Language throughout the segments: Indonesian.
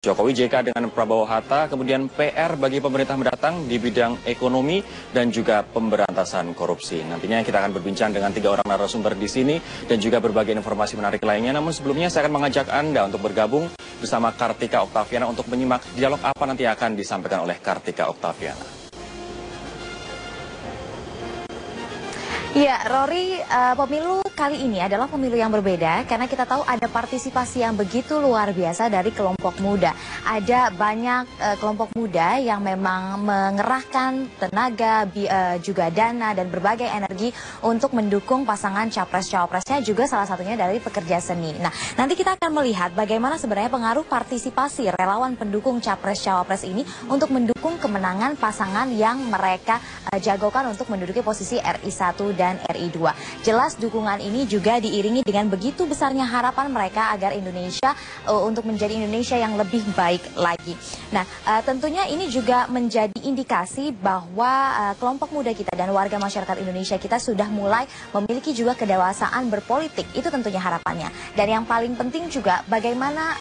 Jokowi JK dengan Prabowo Hatta, kemudian PR bagi pemerintah mendatang di bidang ekonomi dan juga pemberantasan korupsi. Nantinya kita akan berbincang dengan 3 orang narasumber di sini dan juga berbagai informasi menarik lainnya. Namun sebelumnya saya akan mengajak Anda untuk bergabung bersama Kartika Oktaviana untuk menyimak dialog apa nanti akan disampaikan oleh Kartika Oktaviana. Ya, Rory, pemilu kali ini adalah pemilu yang berbeda karena kita tahu ada partisipasi yang begitu luar biasa dari kelompok muda. Ada banyak kelompok muda yang memang mengerahkan tenaga, juga dana dan berbagai energi untuk mendukung pasangan capres-cawapresnya, juga salah satunya dari pekerja seni. Nah, nanti kita akan melihat bagaimana sebenarnya pengaruh partisipasi relawan pendukung capres-cawapres ini untuk mendukung kemenangan pasangan yang mereka jagokan untuk menduduki posisi RI 1 dan RI 2. Jelas dukungan ini juga diiringi dengan begitu besarnya harapan mereka agar Indonesia untuk menjadi Indonesia yang lebih baik lagi. Nah, tentunya ini juga menjadi indikasi bahwa kelompok muda kita dan warga masyarakat Indonesia kita sudah mulai memiliki juga kedewasaan berpolitik. Itu tentunya harapannya. Dan yang paling penting juga bagaimana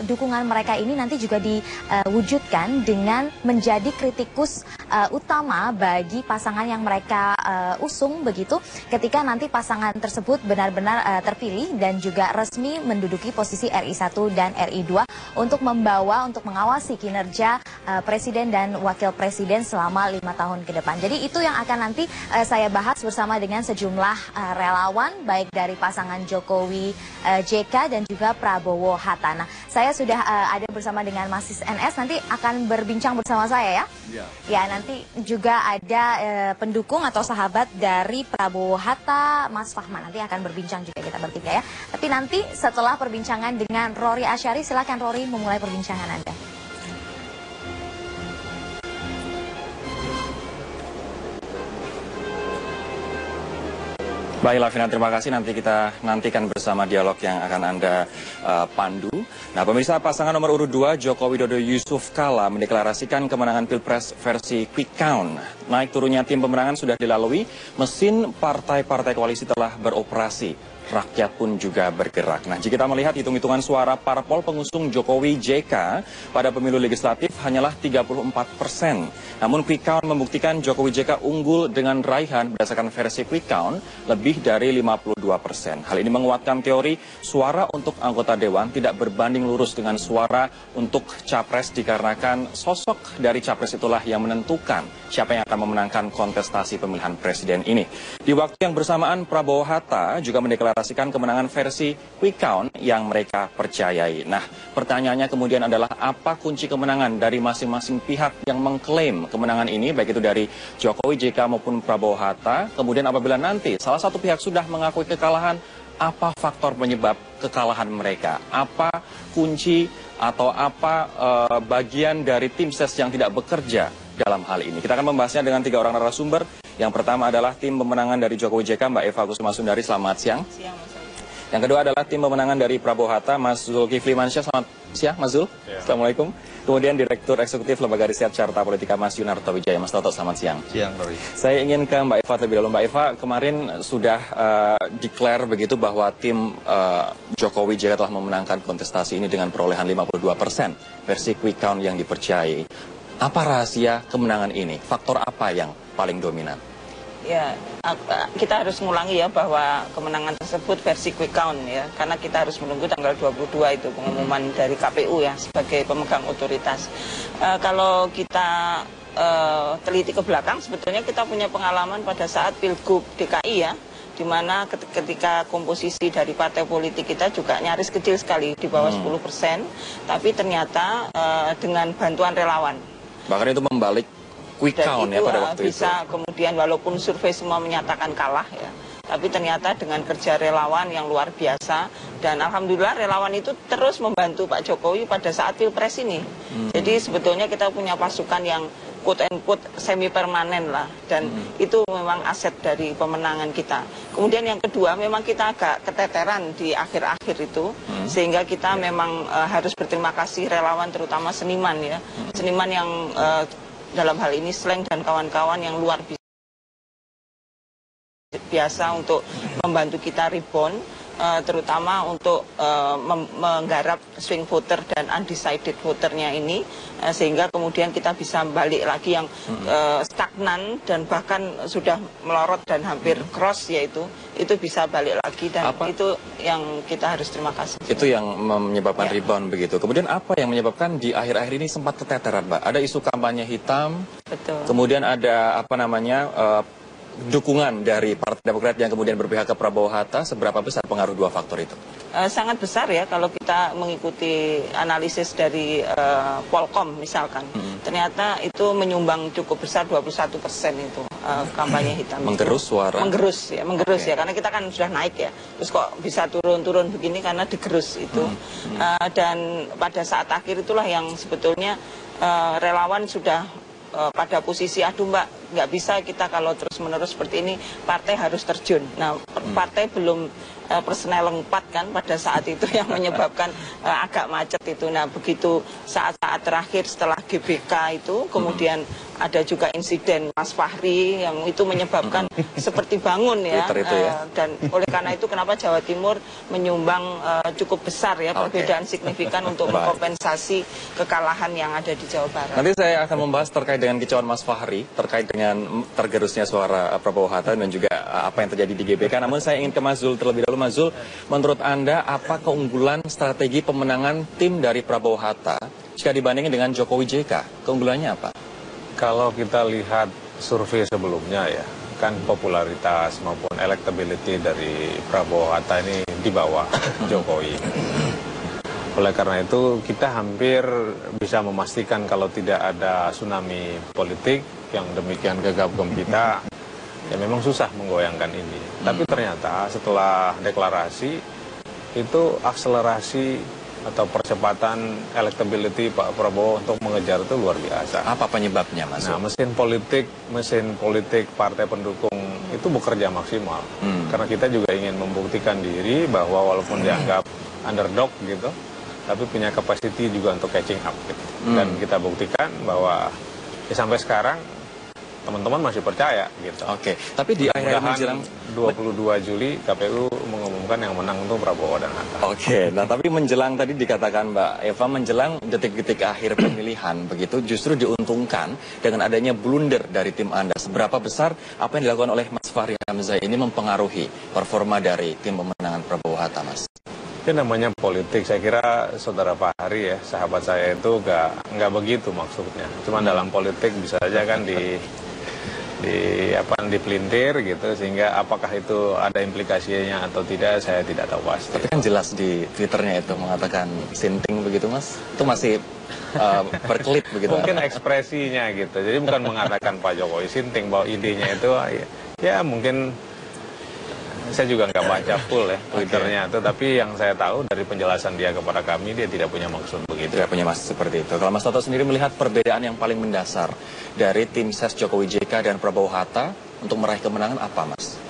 dukungan mereka ini nanti juga diwujudkan dengan menjadi kritikus utama bagi pasangan yang mereka usung begitu ketika nanti pasangan tersebut benar-benar terpilih dan juga resmi menduduki posisi RI 1 dan RI 2 untuk mengawasi kinerja presiden dan wakil presiden selama 5 tahun ke depan. Jadi itu yang akan nanti saya bahas bersama dengan sejumlah relawan baik dari pasangan Jokowi JK dan juga Prabowo Hatta. Nah, saya sudah ada bersama dengan Mas NS, nanti akan berbincang bersama saya ya. Ya, nanti juga ada pendukung atau sahabat dari Prabowo Hatta, Mas Fahman, nanti akan berbincang juga kita bertiga ya. Tapi nanti setelah perbincangan dengan Rory Asyari, silakan Rory memulai perbincangan Anda. Baiklah Vina, terima kasih. Nanti kita nantikan bersama dialog yang akan Anda pandu. Nah, pemirsa, pasangan nomor urut 2 Joko Widodo Yusuf Kala mendeklarasikan kemenangan Pilpres versi quick count. Naik turunnya tim pemenangan sudah dilalui, mesin partai-partai koalisi telah beroperasi. Rakyat pun juga bergerak. Nah, jika kita melihat hitung-hitungan suara parpol pengusung Jokowi JK pada pemilu legislatif hanyalah 34%. Namun quick count membuktikan Jokowi JK unggul dengan raihan berdasarkan versi quick count lebih dari 52%. Hal ini menguatkan teori suara untuk anggota dewan tidak berbanding lurus dengan suara untuk capres dikarenakan sosok dari capres itulah yang menentukan siapa yang akan memenangkan kontestasi pemilihan presiden ini. Di waktu yang bersamaan, Prabowo Hatta juga mendeklarasikan kemenangan versi quick count yang mereka percayai. Nah, pertanyaannya kemudian adalah apa kunci kemenangan dari masing-masing pihak yang mengklaim kemenangan ini, baik itu dari Jokowi JK maupun Prabowo Hatta. Kemudian apabila nanti salah satu pihak sudah mengakui kekalahan, apa faktor penyebab kekalahan mereka? Apa kunci atau apa bagian dari tim ses yang tidak bekerja dalam hal ini? Kita akan membahasnya dengan 3 orang narasumber. Yang pertama adalah tim pemenangan dari Jokowi JK, Mbak Eva Kusuma Sundari, selamat siang. Yang kedua adalah tim pemenangan dari Prabowo Hatta, Mas Zulkifli Mansyah, selamat siang Mas Zul. Ya. Assalamualaikum. Kemudian Direktur Eksekutif Lembaga Riset Carta Politika Mas Yunarto Wijaya, Mas Toto, selamat siang. Siang, Rory. Saya ingin ke Mbak Eva terlebih dahulu. Mbak Eva, kemarin sudah declare begitu bahwa tim Jokowi JK telah memenangkan kontestasi ini dengan perolehan 52% versi quick count yang dipercayai. Apa rahasia kemenangan ini? Faktor apa yang paling dominan? Ya, kita harus mengulangi ya bahwa kemenangan tersebut versi quick count ya, karena kita harus menunggu tanggal 22 itu pengumuman dari KPU ya sebagai pemegang otoritas. Kalau kita teliti ke belakang, sebetulnya kita punya pengalaman pada saat Pilgub DKI ya, di mana ketika komposisi dari partai politik kita juga nyaris kecil sekali, di bawah 10%, tapi ternyata dengan bantuan relawan. Bahkan itu membalik quick count ya pada waktu bisa itu. Kemudian walaupun survei semua menyatakan kalah ya, tapi ternyata dengan kerja relawan yang luar biasa, dan alhamdulillah relawan itu terus membantu Pak Jokowi pada saat Pilpres ini. Jadi sebetulnya kita punya pasukan yang quote and quote semi permanen lah, dan itu memang aset dari pemenangan kita. Kemudian yang kedua, memang kita agak keteteran di akhir-akhir itu, sehingga kita memang harus berterima kasih relawan, terutama seniman ya, seniman yang dalam hal ini Sleng dan kawan-kawan yang luar biasa untuk membantu kita rebound. terutama untuk menggarap swing voter dan undecided voternya ini, sehingga kemudian kita bisa balik lagi yang stagnan dan bahkan sudah melorot dan hampir cross, yaitu itu bisa balik lagi, dan itu yang kita harus terima kasih. Itu yang menyebabkan rebound begitu. Kemudian apa yang menyebabkan di akhir-akhir ini sempat keteteran, Mbak? Ada isu kampanye hitam, betul. Kemudian ada dukungan dari Partai Demokrat yang kemudian berpihak ke Prabowo Hatta. Seberapa besar pengaruh dua faktor itu? Sangat besar ya, kalau kita mengikuti analisis dari Polkom misalkan. Ternyata itu menyumbang cukup besar, 21% itu kampanye hitam. Menggerus suara? Menggerus ya, karena kita kan sudah naik ya. Terus kok bisa turun-turun begini karena digerus itu. Dan pada saat akhir itulah yang sebetulnya relawan sudah pada posisi, aduh Mbak, nggak bisa kita kalau terus-menerus seperti ini, partai harus terjun. Nah, partai belum personel lengkap kan pada saat itu yang menyebabkan agak macet itu. Nah, begitu saat-saat terakhir setelah GBK itu, kemudian ada juga insiden Mas Fahri yang itu menyebabkan seperti bangun ya. Dan oleh karena itu kenapa Jawa Timur menyumbang cukup besar ya, perbedaan signifikan untuk mengkompensasi kekalahan yang ada di Jawa Barat. Nanti saya akan membahas terkait dengan kicauan Mas Fahri, terkait dengan tergerusnya suara Prabowo Hatta dan juga apa yang terjadi di GBK. Namun saya ingin ke Mas Zul terlebih dahulu. Mas Zul, menurut Anda apa keunggulan strategi pemenangan tim dari Prabowo Hatta jika dibandingin dengan Jokowi JK? Keunggulannya apa? Kalau kita lihat survei sebelumnya ya, kan popularitas maupun electability dari Prabowo Hatta ini di bawah Jokowi. Oleh karena itu kita hampir bisa memastikan kalau tidak ada tsunami politik yang demikian gegap gempita, ya memang susah menggoyangkan ini. Tapi ternyata setelah deklarasi itu akselerasi atau percepatan electability Pak Prabowo untuk mengejar itu luar biasa. Apa penyebabnya, Mas? Nah, mesin politik partai pendukung itu bekerja maksimal. Karena kita juga ingin membuktikan diri bahwa walaupun dianggap underdog gitu, tapi punya capacity juga untuk catching up gitu. Dan kita buktikan bahwa ya sampai sekarang teman-teman masih percaya gitu. Oke, tapi di akhir menjelang 22 Juli KPU mengumumkan yang menang untuk Prabowo dan Hatta. Oke, nah tapi menjelang tadi dikatakan Mbak Eva, menjelang detik-detik akhir pemilihan begitu justru diuntungkan dengan adanya blunder dari tim Anda. Seberapa besar apa yang dilakukan oleh Mas Fahri Hamzah ini mempengaruhi performa dari tim pemenangan Prabowo Hatta, Mas? Itu namanya politik. Saya kira saudara Fahri ya, sahabat saya itu nggak begitu maksudnya. Cuma dalam politik bisa aja kan dipelintir gitu, sehingga apakah itu ada implikasinya atau tidak saya tidak tahu pasti. Tapi kan jelas di Twitternya itu mengatakan sinting begitu, Mas. Itu masih berkelit begitu. Mungkin ekspresinya gitu. Jadi bukan mengatakan Pak Jokowi sinting, bahwa idenya itu ya mungkin saya juga nggak baca full ya Twitternya itu, tapi yang saya tahu dari penjelasan dia kepada kami, dia tidak punya maksud begitu. Tidak punya maksud seperti itu. Kalau Mas Toto sendiri melihat perbedaan yang paling mendasar dari tim ses Jokowi JK dan Prabowo Hatta untuk meraih kemenangan apa, Mas?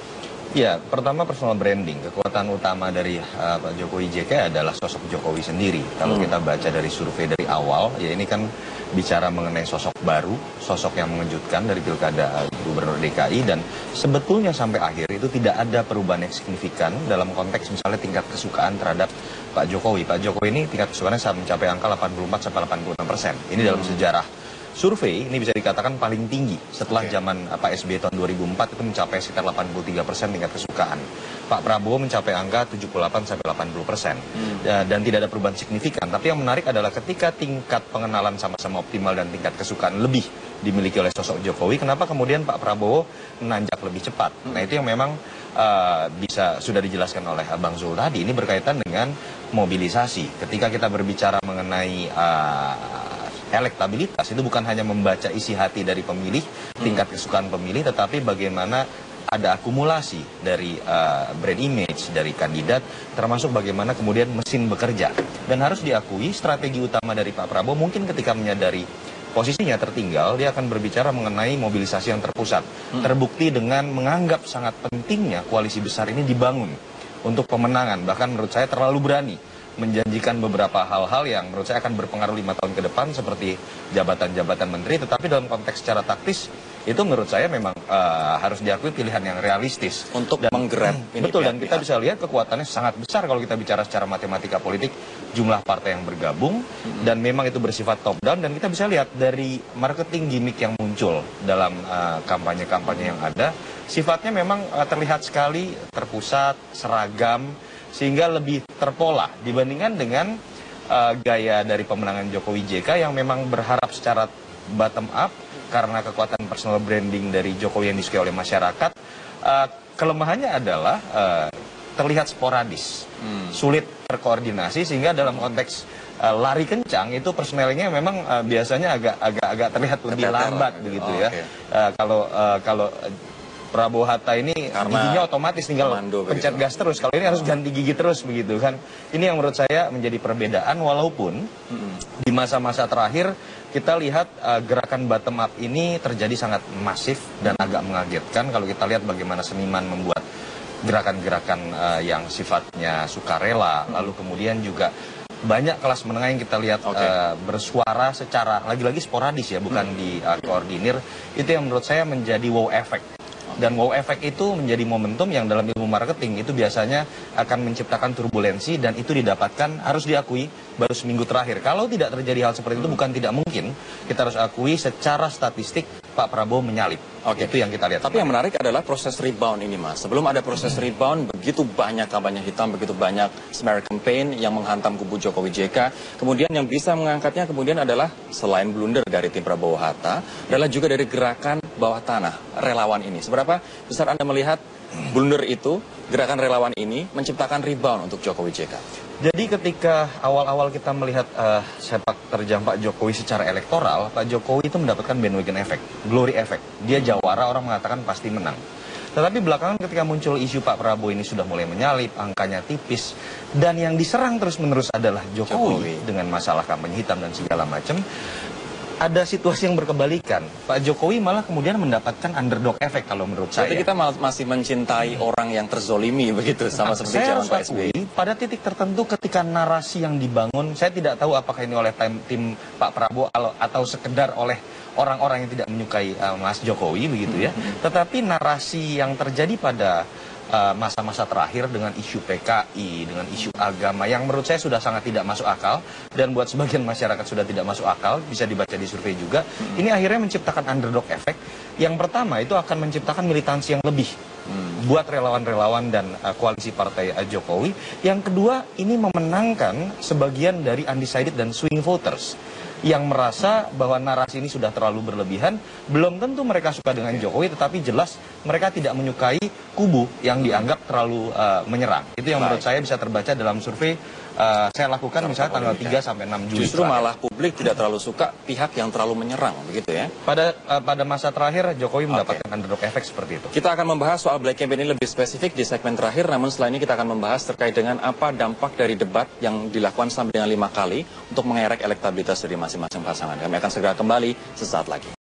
Ya, pertama personal branding. Kekuatan utama dari Pak Jokowi JK adalah sosok Jokowi sendiri. Kalau kita baca dari survei dari awal, ya ini kan bicara mengenai sosok baru, sosok yang mengejutkan dari Pilkada Gubernur DKI, dan sebetulnya sampai akhir itu tidak ada perubahan yang signifikan dalam konteks misalnya tingkat kesukaan terhadap Pak Jokowi. Pak Jokowi ini tingkat kesukaannya mencapai angka 84-86%. Ini dalam sejarah survei ini bisa dikatakan paling tinggi setelah zaman Pak SBY tahun 2004 itu mencapai sekitar 83% tingkat kesukaan. Pak Prabowo mencapai angka 78-80%. Dan tidak ada perubahan signifikan. Tapi yang menarik adalah ketika tingkat pengenalan sama-sama optimal dan tingkat kesukaan lebih dimiliki oleh sosok Jokowi, kenapa kemudian Pak Prabowo menanjak lebih cepat? Nah, itu yang memang sudah dijelaskan oleh Bang Zul tadi. Ini berkaitan dengan mobilisasi. Ketika kita berbicara mengenai elektabilitas, itu bukan hanya membaca isi hati dari pemilih, tingkat kesukaan pemilih, tetapi bagaimana ada akumulasi dari brand image dari kandidat, termasuk bagaimana kemudian mesin bekerja. Dan harus diakui strategi utama dari Pak Prabowo mungkin ketika menyadari posisinya tertinggal, dia akan berbicara mengenai mobilisasi yang terpusat. Terbukti dengan menganggap sangat pentingnya koalisi besar ini dibangun untuk pemenangan. Bahkan menurut saya terlalu berani menjanjikan beberapa hal-hal yang menurut saya akan berpengaruh 5 tahun ke depan seperti jabatan-jabatan menteri, tetapi dalam konteks secara taktis itu menurut saya memang harus diakui pilihan yang realistis untuk menggrab ini. Betul, dan kita bisa lihat kekuatannya sangat besar kalau kita bicara secara matematika politik, jumlah partai yang bergabung, dan memang itu bersifat top down, dan kita bisa lihat dari marketing gimmick yang muncul dalam kampanye-kampanye yang ada, sifatnya memang terlihat sekali terpusat, seragam, sehingga lebih terpola dibandingkan dengan gaya dari pemenangan Jokowi JK yang memang berharap secara bottom up karena kekuatan personal branding dari Jokowi yang disukai oleh masyarakat. Kelemahannya adalah terlihat sporadis, sulit terkoordinasi, sehingga dalam konteks lari kencang itu personelnya memang biasanya agak terlihat lebih lambat begitu ya. Kalau Prabowo Hatta ini giginya otomatis tinggal pencet gas terus. Kalau ini harus ganti gigi terus begitu kan. Ini yang menurut saya menjadi perbedaan, walaupun di masa-masa terakhir kita lihat gerakan bottom up ini terjadi sangat masif dan agak mengagetkan kalau kita lihat bagaimana seniman membuat gerakan-gerakan yang sifatnya sukarela, lalu kemudian juga banyak kelas menengah yang kita lihat bersuara secara lagi-lagi sporadis ya, bukan dikoordinir. Itu yang menurut saya menjadi wow effect. Dan wow effect itu menjadi momentum yang dalam ilmu marketing itu biasanya akan menciptakan turbulensi, dan itu didapatkan, harus diakui, baru seminggu terakhir. Kalau tidak terjadi hal seperti itu, bukan tidak mungkin, kita harus akui secara statistik Pak Prabowo menyalip. Itu yang kita lihat. Tapi yang menarik adalah proses rebound ini, Mas. Sebelum ada proses rebound, begitu banyak kampanye hitam, begitu banyak smear campaign yang menghantam kubu Jokowi JK. Kemudian yang bisa mengangkatnya kemudian adalah selain blunder dari tim Prabowo Hatta, adalah juga dari gerakan bawah tanah relawan ini. Seberapa besar Anda melihat blunder itu, gerakan relawan ini menciptakan rebound untuk Jokowi JK? Jadi ketika awal-awal kita melihat sepak terjang Pak Jokowi secara elektoral, Pak Jokowi itu mendapatkan bandwagon effect, glory effect. Dia jawara, orang mengatakan pasti menang. Tetapi belakangan ketika muncul isu Pak Prabowo ini sudah mulai menyalip, angkanya tipis, dan yang diserang terus-menerus adalah Jokowi dengan masalah kampanye hitam dan segala macam. Ada situasi yang berkebalikan. Pak Jokowi malah kemudian mendapatkan underdog effect kalau menurut saya. Jadi kita masih mencintai orang yang terzolimi begitu, sama seperti zaman Pak SBY. Pada titik tertentu ketika narasi yang dibangun, saya tidak tahu apakah ini oleh tim Pak Prabowo atau sekedar oleh orang-orang yang tidak menyukai Mas Jokowi begitu ya. Tetapi narasi yang terjadi pada masa-masa terakhir dengan isu PKI, dengan isu agama yang menurut saya sudah sangat tidak masuk akal, dan buat sebagian masyarakat sudah tidak masuk akal, bisa dibaca di survei juga. Ini akhirnya menciptakan underdog effect. Yang pertama itu akan menciptakan militansi yang lebih buat relawan-relawan dan koalisi partai Jokowi. Yang kedua, ini memenangkan sebagian dari undecided dan swing voters yang merasa bahwa narasi ini sudah terlalu berlebihan. Belum tentu mereka suka dengan Jokowi, tetapi jelas mereka tidak menyukai kubu yang dianggap terlalu menyerang. Itu yang menurut saya bisa terbaca dalam survei saya lakukan misalnya tanggal 3 sampai 6 Juli. Justru malah publik tidak terlalu suka pihak yang terlalu menyerang, begitu ya? Pada masa terakhir Jokowi mendapatkan underdog effect seperti itu. Kita akan membahas soal black campaign ini lebih spesifik di segmen terakhir, namun setelah ini kita akan membahas terkait dengan apa dampak dari debat yang dilakukan sampai dengan 5 kali untuk mengerek elektabilitas dari masing-masing pasangan. Kami akan segera kembali sesaat lagi.